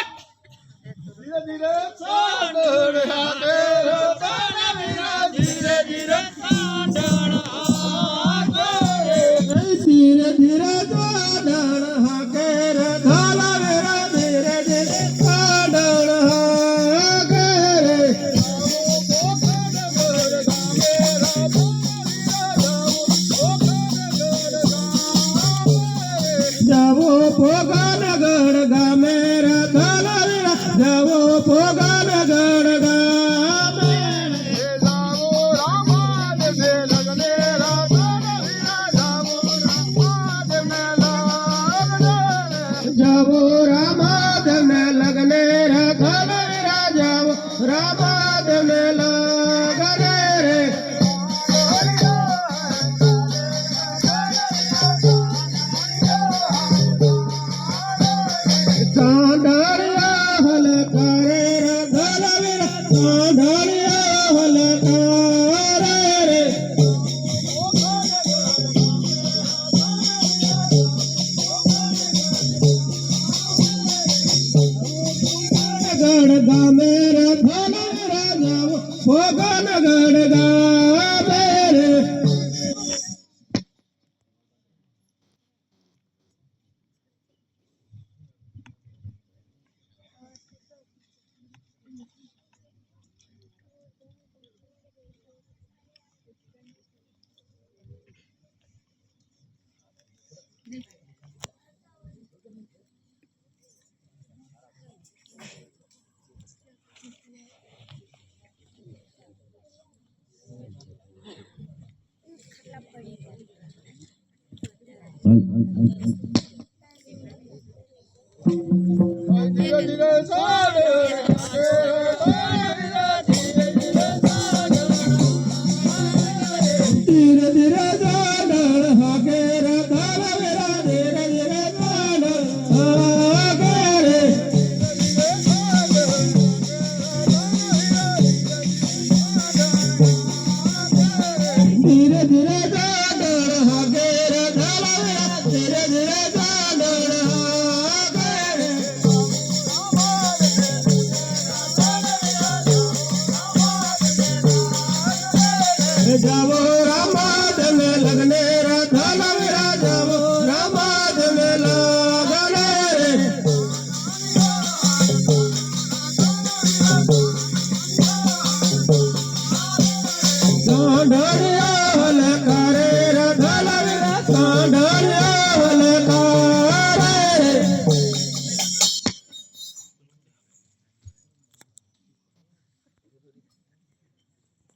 धीरे धीरे सांडण हाके रताना वीरा धीरे धीरे सांडण हाके धीरे धीरे सांडण हाके रताना वीरा धीरे धीरे सांडण हाके जावो पोगन गड गामे रताना वीरा जावो पोगन गड गामे जावो रामाद में लगने रताना वीरा जावो रामाद में लगने जावो रामाद में लगने रताना वीरा जावो रामाद में लगने रे सांडरिया हल करे रे धलवीरा सांडरिया हल करे रे गड गामे रे धलवीरा जावो पोगन गड गामे रे धीरे धीरे सांडण